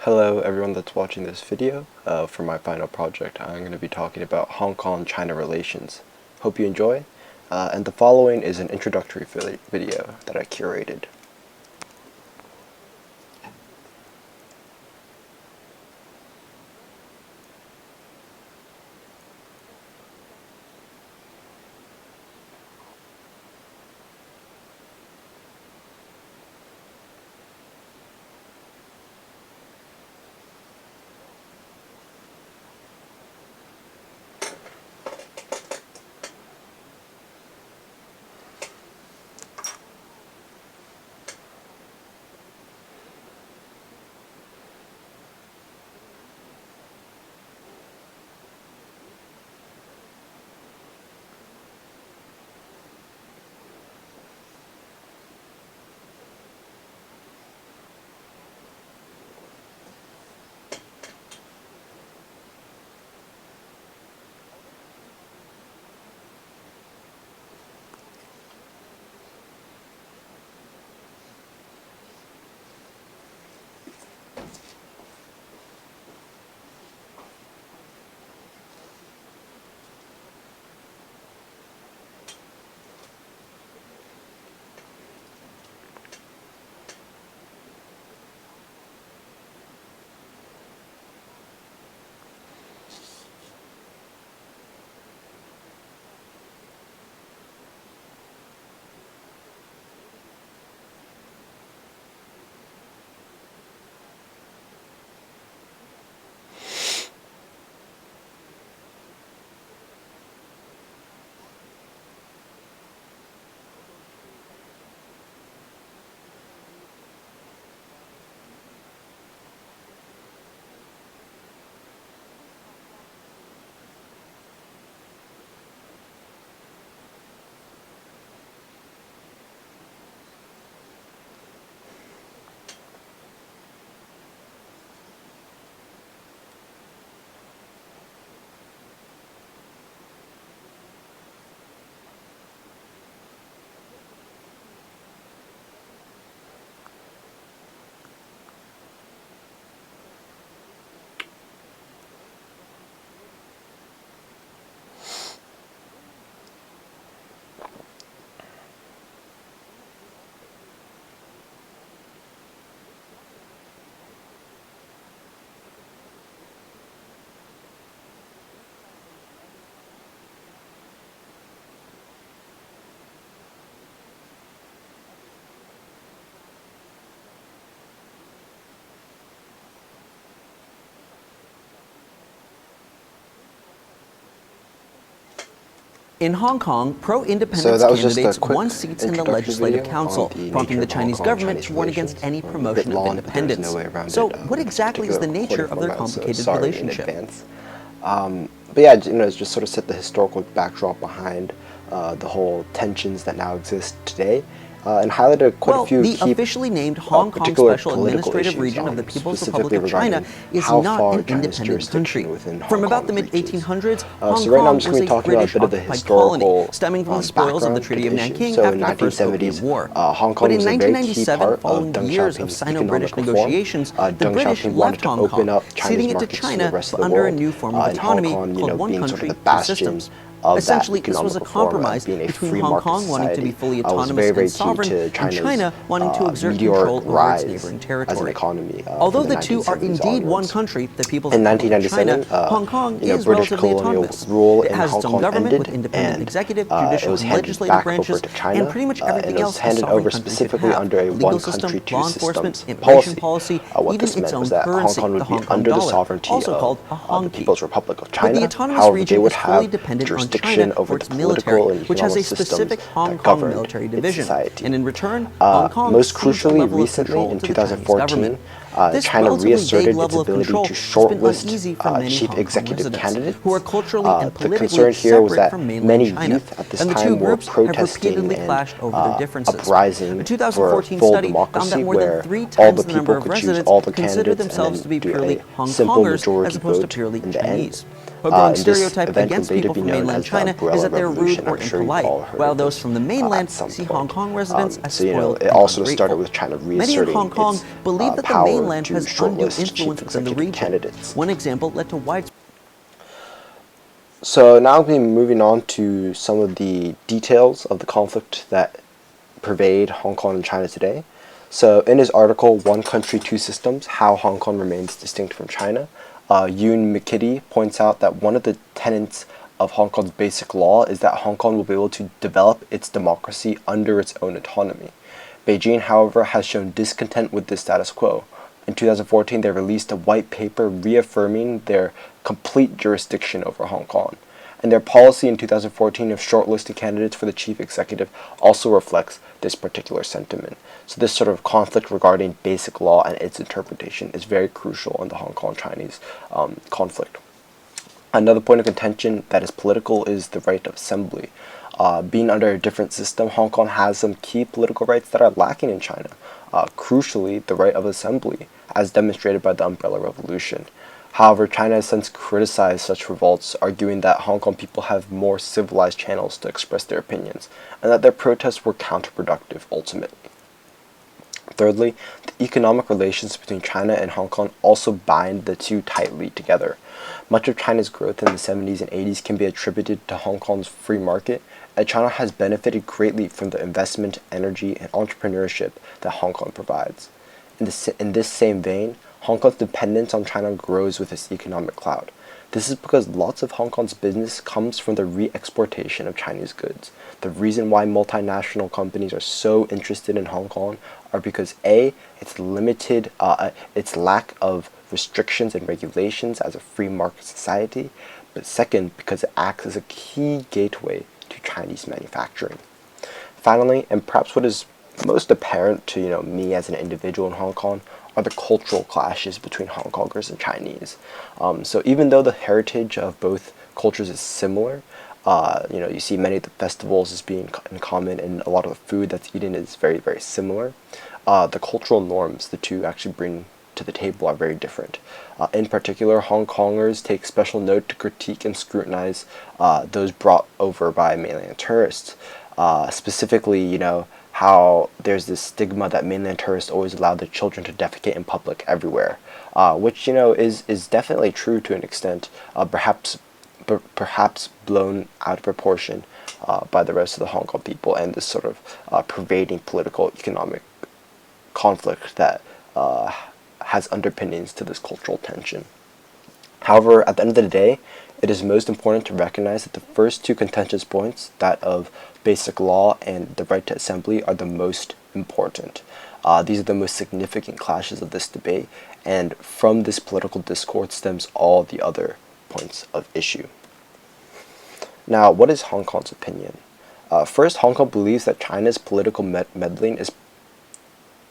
Hello everyone that's watching this video. For my final project, I'm going to be talking about Hong Kong-China relations. Hope you enjoy, and the following is an introductory video that I curated. In Hong Kong, pro-independence candidates won seats in the Legislative Council, prompting the Chinese government to warn against any promotion of independence. So what exactly is the nature of their complicated relationship? But yeah, it's just sort of set the historical backdrop behind the whole tensions that now exist today. And highlighted quite a few the officially named Hong Kong Special Administrative Region of the People's Republic of China is not an independent country. From about the mid-1800s, Hong Kong was a British-occupied colony, stemming from the spoils of the Treaty of Nanking after the First Opium War. But in 1997, following years of Sino-British negotiations, the British left Hong Kong, ceding it to China under a new form of autonomy called One Country, Two Systems. Essentially, this was a compromise between Hong Kong wanting to be fully autonomous and sovereign, and China wanting to exert control over its neighboring territory. Although the two are indeed one country, the People's Republic of China, Hong Kong is relatively autonomous. It has its own government with independent executive, judicial, and legislative branches, and pretty much everything else a sovereign country should have. Legal system, law enforcement, immigration policy, even its own currency, the Hong Kong dollar, also called a Hongki. But the autonomous region is fully dependent on China for its military, which has a specific Hong Kong military division, and in return, Hong Kong most crucially, recently in 2014, China reasserted its ability to shortlist chief executive candidates. The concern here was that many youth at this time were protesting and uprising for full democracy, where all the people could choose all the candidates and then do a simple majority vote in the end. A growing stereotype against people from mainland China is that they're rude or impolite, while those from the mainland see Hong Kong residents as spoiled and ungrateful. Many in Hong Kong believe that the mainland mainland to has undue shortlist influence chief within the executive region. candidates. One example led to widespread. So now we'll be moving on to some of the details of the conflict that pervade Hong Kong and China today. So in his article, One Country, Two Systems, How Hong Kong Remains Distinct from China, Yoon McKitty points out that one of the tenets of Hong Kong's basic law is that Hong Kong will be able to develop its democracy under its own autonomy. Beijing, however, has shown discontent with this status quo. In 2014, they released a white paper reaffirming their complete jurisdiction over Hong Kong. And their policy in 2014 of shortlisting candidates for the chief executive also reflects this particular sentiment. So this sort of conflict regarding basic law and its interpretation is very crucial in the Hong Kong-Chinese conflict. Another point of contention that is political is the right of assembly. Being under a different system, Hong Kong has some key political rights that are lacking in China. Crucially, the right of assembly, as demonstrated by the Umbrella Revolution. However, China has since criticized such revolts, arguing that Hong Kong people have more civilized channels to express their opinions, and that their protests were counterproductive ultimately. Thirdly, the economic relations between China and Hong Kong also bind the two tightly together. Much of China's growth in the 70s and 80s can be attributed to Hong Kong's free market, and China has benefited greatly from the investment, energy, and entrepreneurship that Hong Kong provides. In this same vein, Hong Kong's dependence on China grows with its economic clout. This is because lots of Hong Kong's business comes from the re-exportation of Chinese goods. The reason why multinational companies are so interested in Hong Kong are because A, its lack of restrictions and regulations as a free market society, but second, because it acts as a key gateway to Chinese manufacturing. Finally, and perhaps what is most apparent to me as an individual in Hong Kong, are the cultural clashes between Hong Kongers and Chinese. So even though the heritage of both cultures is similar, you see many of the festivals as being in common, and a lot of the food that's eaten is very, very similar. The cultural norms the two actually bring to the table are very different. In particular, Hong Kongers take special note to critique and scrutinize those brought over by mainland tourists. Specifically, how there's this stigma that mainland tourists always allow their children to defecate in public everywhere, which is definitely true to an extent, perhaps blown out of proportion by the rest of the Hong Kong people, and this sort of pervading political economic conflict that has underpinnings to this cultural tension. However, at the end of the day, it is most important to recognize that the first two contentious points, that of basic law and the right to assembly, are the most important. These are the most significant clashes of this debate, and from this political discourse stems all the other points of issue. Now, what is Hong Kong's opinion? First, Hong Kong believes that China's political meddling is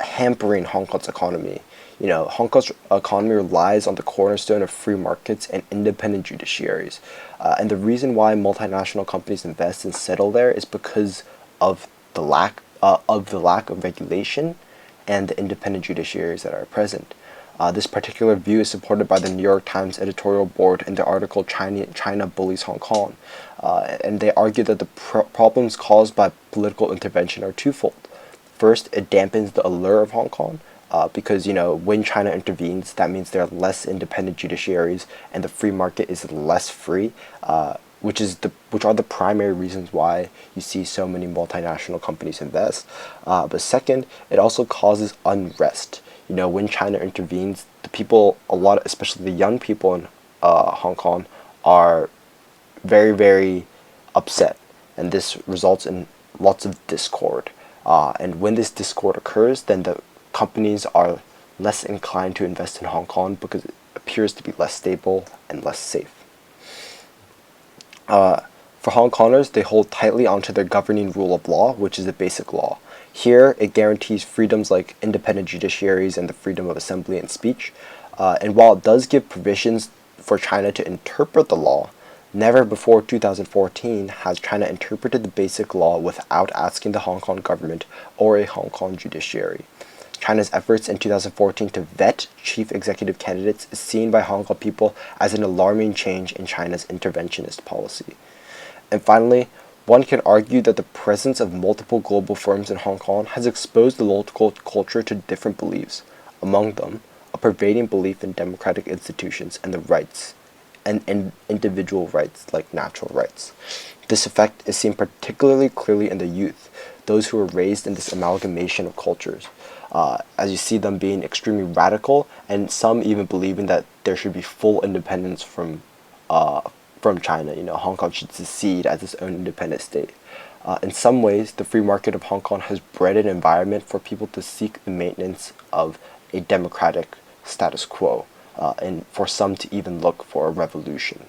hampering Hong Kong's economy. Hong Kong's economy relies on the cornerstone of free markets and independent judiciaries. And the reason why multinational companies invest and settle there is because of the lack of regulation and the independent judiciaries that are present. This particular view is supported by the New York Times editorial board in the article China Bullies Hong Kong. And they argue that the problems caused by political intervention are twofold. First, it dampens the allure of Hong Kong, because when China intervenes, that means there are less independent judiciaries and the free market is less free, which are the primary reasons why you see so many multinational companies invest. But second, it also causes unrest. When China intervenes, the people, especially the young people in Hong Kong, are very, very upset, and this results in lots of discord. And when this discord occurs, then the companies are less inclined to invest in Hong Kong because it appears to be less stable and less safe. For Hong Kongers, they hold tightly onto their governing rule of law, which is the basic law. Here, it guarantees freedoms like independent judiciaries and the freedom of assembly and speech. And while it does give provisions for China to interpret the law, never before 2014 has China interpreted the basic law without asking the Hong Kong government or a Hong Kong judiciary. China's efforts in 2014 to vet chief executive candidates is seen by Hong Kong people as an alarming change in China's interventionist policy. And finally, one can argue that the presence of multiple global firms in Hong Kong has exposed the local culture to different beliefs. Among them, a pervading belief in democratic institutions and the rights and individual rights like natural rights. This effect is seen particularly clearly in the youth, those who are raised in this amalgamation of cultures, as you see them being extremely radical, and some even believing that there should be full independence from China. You know, Hong Kong should secede as its own independent state. In some ways, the free market of Hong Kong has bred an environment for people to seek the maintenance of a democratic status quo, and for some to even look for a revolution.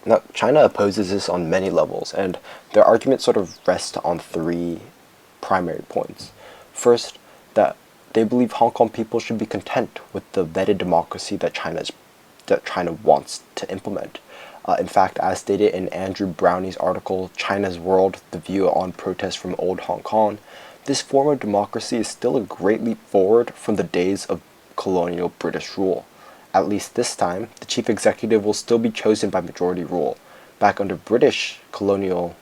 Now, China opposes this on many levels, and their argument sort of rests on three primary points. First, that they believe Hong Kong people should be content with the vetted democracy that China wants to implement. In fact, as stated in Andrew Brownie's article, China's World, The View on Protest from Old Hong Kong, this form of democracy is still a great leap forward from the days of colonial British rule. At least this time, the chief executive will still be chosen by majority rule. Back under British colonial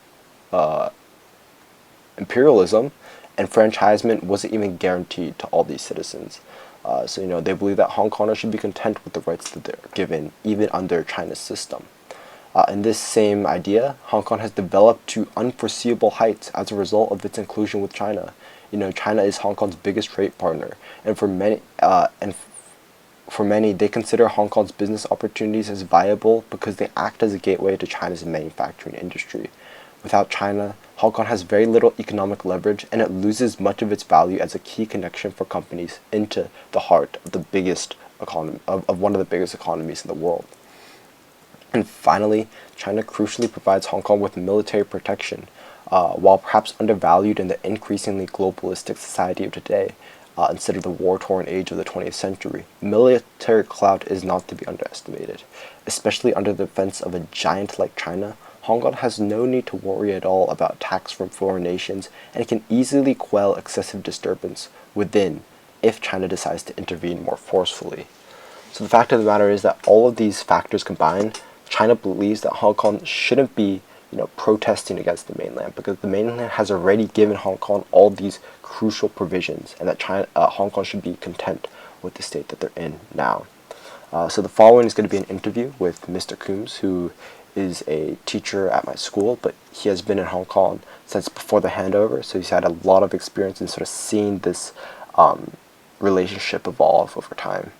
imperialism, enfranchisement wasn't even guaranteed to all these citizens. So, you know, they believe that Hong Kongers should be content with the rights that they're given, even under China's system. In this same idea, Hong Kong has developed to unforeseeable heights as a result of its inclusion with China. You know, China is Hong Kong's biggest trade partner, and for many, they consider Hong Kong's business opportunities as viable because they act as a gateway to China's manufacturing industry. Without China, Hong Kong has very little economic leverage, and it loses much of its value as a key connection for companies into the heart of the biggest economy, of one of the biggest economies in the world. And finally, China crucially provides Hong Kong with military protection. While perhaps undervalued in the increasingly globalistic society of today, instead of the war-torn age of the 20th century, military clout is not to be underestimated. Especially under the defense of a giant like China, Hong Kong has no need to worry at all about attacks from foreign nations, and can easily quell excessive disturbance within if China decides to intervene more forcefully. So the fact of the matter is that all of these factors combined, China believes that Hong Kong shouldn't be, you know, protesting against the mainland, because the mainland has already given Hong Kong all these crucial provisions, and that Hong Kong should be content with the state that they're in now. So the following is going to be an interview with Mr. Coombs, who is a teacher at my school, but he has been in Hong Kong since before the handover, so he's had a lot of experience in sort of seeing this relationship evolve over time.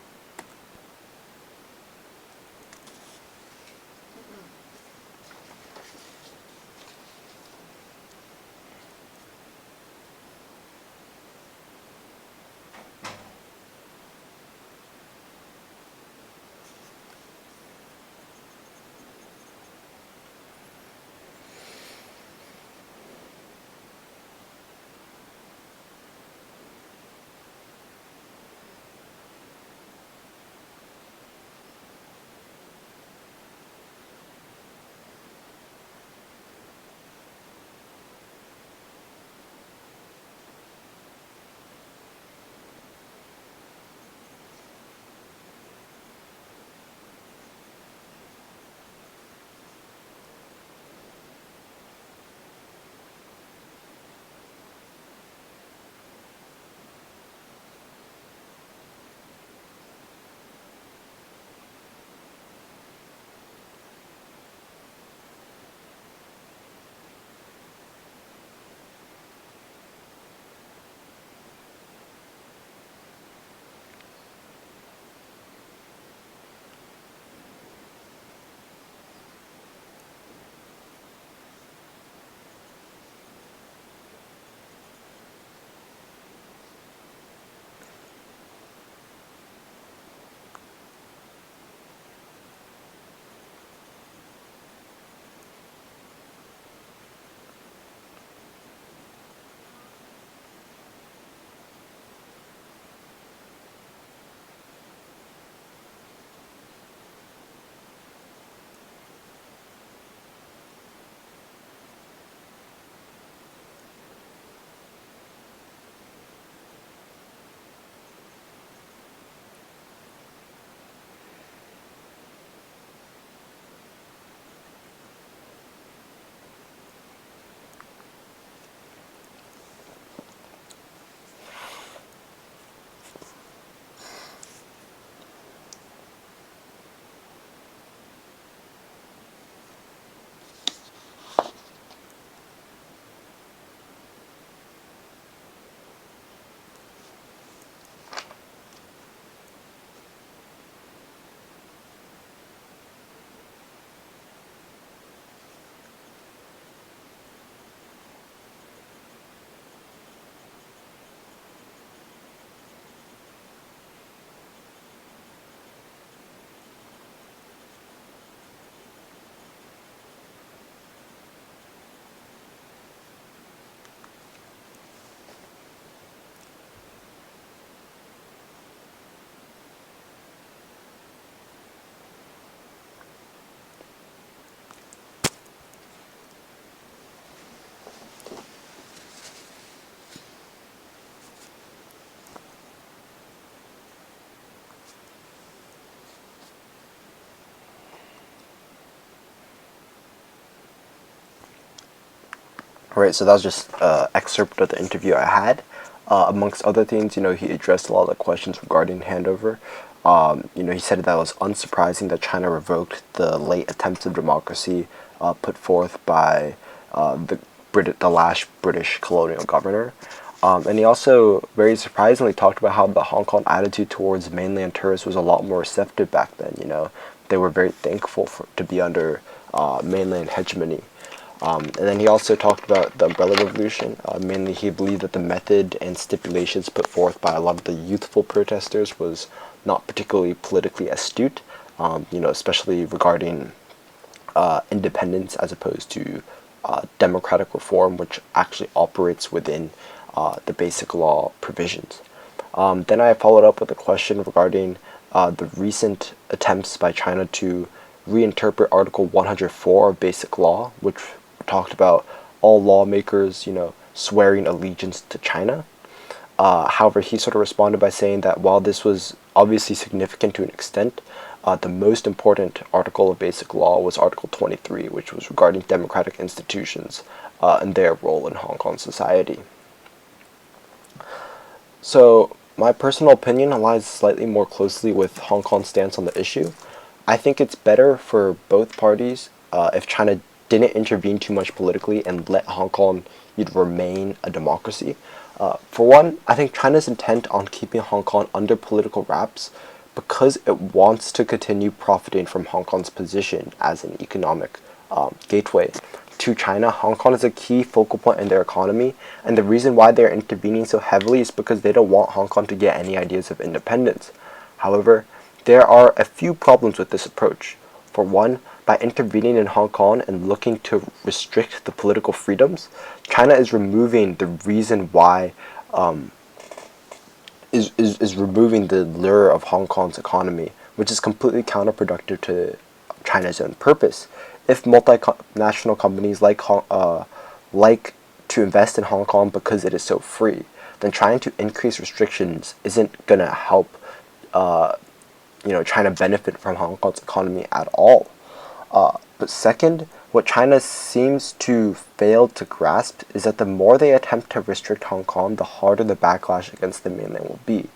Right, so that was just an excerpt of the interview I had. Amongst other things, he addressed a lot of the questions regarding handover. He said that it was unsurprising that China revoked the late attempts of democracy put forth by the last British colonial governor. And he also very surprisingly talked about how the Hong Kong attitude towards mainland tourists was a lot more receptive back then. They were very thankful to be under mainland hegemony. And then he also talked about the Umbrella Revolution. Mainly, he believed that the method and stipulations put forth by a lot of the youthful protesters was not particularly politically astute, especially regarding independence as opposed to democratic reform, which actually operates within the basic law provisions. Then I followed up with a question regarding the recent attempts by China to reinterpret Article 104 of Basic Law, which talked about all lawmakers, swearing allegiance to China. However, he sort of responded by saying that while this was obviously significant to an extent, the most important article of Basic Law was Article 23, which was regarding democratic institutions and their role in Hong Kong society. So, my personal opinion aligns slightly more closely with Hong Kong's stance on the issue. I think it's better for both parties if China didn't intervene too much politically and let Hong Kong remain a democracy. For one, I think China's intent on keeping Hong Kong under political wraps because it wants to continue profiting from Hong Kong's position as an economic gateway to China. Hong Kong is a key focal point in their economy, and the reason why they're intervening so heavily is because they don't want Hong Kong to get any ideas of independence. However, there are a few problems with this approach. For one, by intervening in Hong Kong and looking to restrict the political freedoms, China is removing the reason why is removing the lure of Hong Kong's economy, which is completely counterproductive to China's own purpose. If multinational companies like to invest in Hong Kong because it is so free, then trying to increase restrictions isn't gonna help China benefit from Hong Kong's economy at all. But second, what China seems to fail to grasp is that the more they attempt to restrict Hong Kong, the harder the backlash against the mainland will be.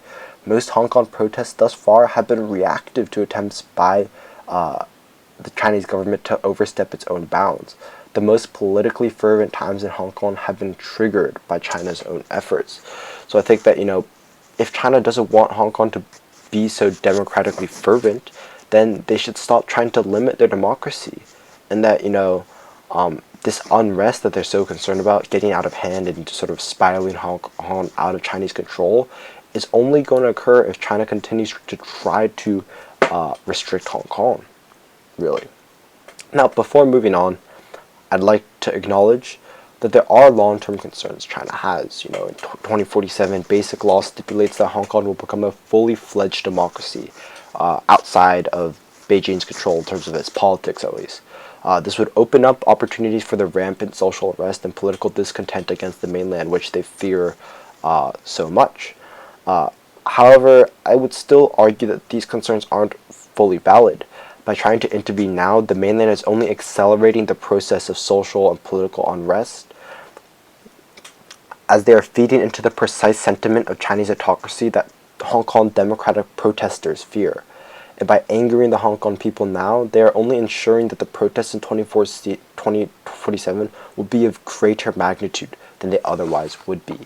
Most Hong Kong protests thus far have been reactive to attempts by the Chinese government to overstep its own bounds. The most politically fervent times in Hong Kong have been triggered by China's own efforts. So I think that, if China doesn't want Hong Kong to be so democratically fervent, then they should stop trying to limit their democracy. And that, this unrest that they're so concerned about getting out of hand and sort of spiraling Hong Kong out of Chinese control is only going to occur if China continues to try to restrict Hong Kong, really. Now, before moving on, I'd like to acknowledge that there are long-term concerns China has. In 2047, Basic Law stipulates that Hong Kong will become a fully fledged democracy outside of Beijing's control in terms of its politics, at least. This would open up opportunities for the rampant social unrest and political discontent against the mainland, which they fear so much. However, I would still argue that these concerns aren't fully valid. By trying to intervene now, the mainland is only accelerating the process of social and political unrest, as they are feeding into the precise sentiment of Chinese autocracy that Hong Kong democratic protesters fear. And by angering the Hong Kong people now, they are only ensuring that the protests in 2047 will be of greater magnitude than they otherwise would be.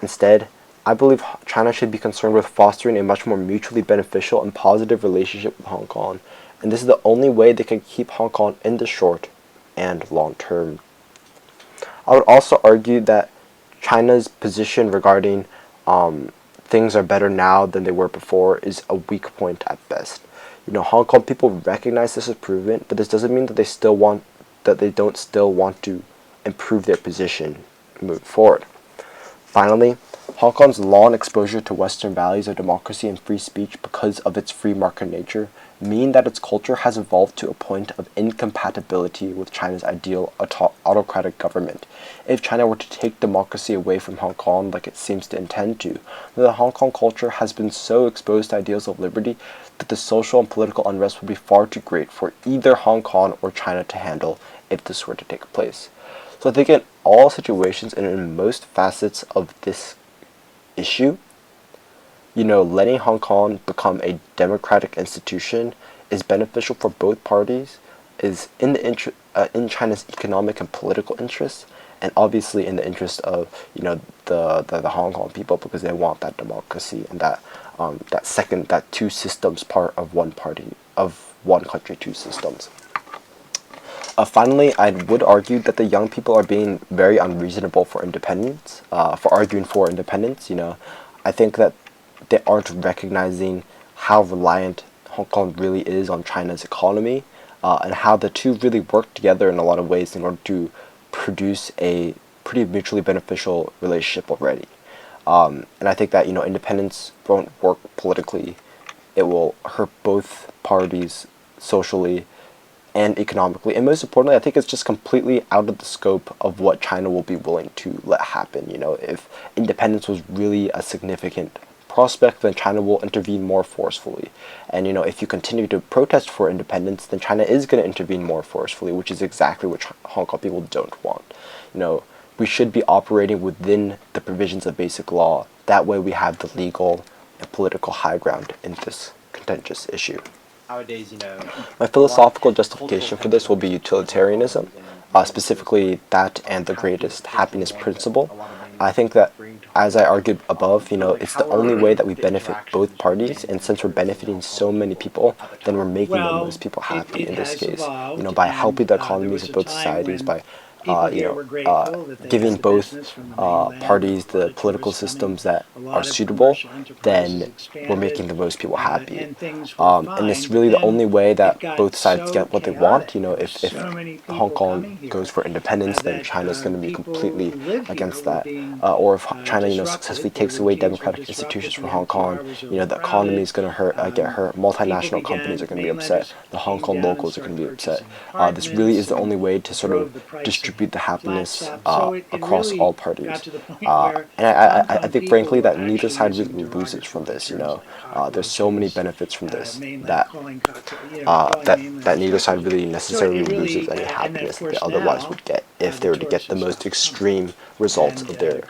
Instead, I believe China should be concerned with fostering a much more mutually beneficial and positive relationship with Hong Kong, and this is the only way they can keep Hong Kong in the short and long term. I would also argue that China's position regarding things are better now than they were before is a weak point at best. Hong Kong people recognize this improvement, but this doesn't mean that they don't still want to improve their position moving forward. Finally, Hong Kong's long exposure to Western values of democracy and free speech because of its free market nature mean that its culture has evolved to a point of incompatibility with China's ideal autocratic government. If China were to take democracy away from Hong Kong like it seems to intend to, the Hong Kong culture has been so exposed to ideals of liberty that the social and political unrest would be far too great for either Hong Kong or China to handle if this were to take place. So I think in all situations and in most facets of this issue, letting Hong Kong become a democratic institution is beneficial for both parties, is in the in China's economic and political interests, and obviously in the interest of the Hong Kong people, because they want that democracy and that two systems part of one party, of one country, two systems. Finally, I would argue that the young people are being very unreasonable for independence, for arguing for independence. I think that they aren't recognizing how reliant Hong Kong really is on China's economy, and how the two really work together in a lot of ways in order to produce a pretty mutually beneficial relationship already. And I think that independence won't work politically. It will hurt both parties socially and economically, and most importantly, I think it's just completely out of the scope of what China will be willing to let happen. If independence was really a significant prospect, then China will intervene more forcefully. And if you continue to protest for independence, then China is going to intervene more forcefully, which is exactly what Hong Kong people don't want. We should be operating within the provisions of basic law. That way we have the legal and political high ground in this contentious issue. Nowadays, my philosophical justification for this will be utilitarianism, specifically that and the greatest happiness principle. I think that, as I argued above, it's the only way that we benefit both parties, and since we're benefiting so many people, then we're making the most people happy in this case. By helping the economies of both societies, by giving both parties the political systems that are suitable, then we're making the most people happy. And it's really the only way that both sides get what they want. If Hong Kong goes for independence, then China's going to be completely against that. Or if China, successfully takes away democratic institutions from Hong Kong, the economy is going to get hurt. Multinational companies are going to be upset. The Hong Kong locals are going to be upset. This really is the only way to sort of distribute the happiness across all parties. And I think, frankly, that neither side really loses from this. There's so many benefits from this that neither side really necessarily loses any happiness that they otherwise would get if they were to get the most extreme results of their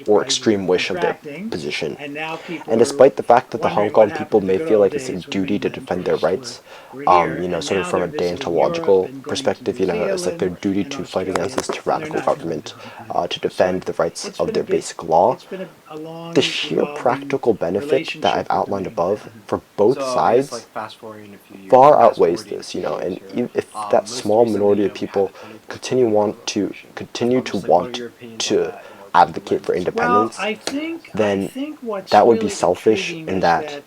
or extreme wish of their position. And despite the fact that the Hong Kong people may feel like it's their duty to defend their rights, sort of from a deontological perspective, it's like their duty to fight against this tyrannical government, to defend the rights of their basic law. The sheer practical benefit that I've outlined above for both sides far outweighs this, and if that small minority of people continue to want to advocate for independence, then that would be selfish, in that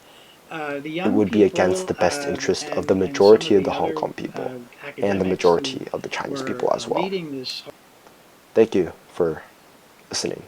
it would be against the best interest of the majority of the Hong Kong people and the majority of the Chinese people as well. Thank you for listening.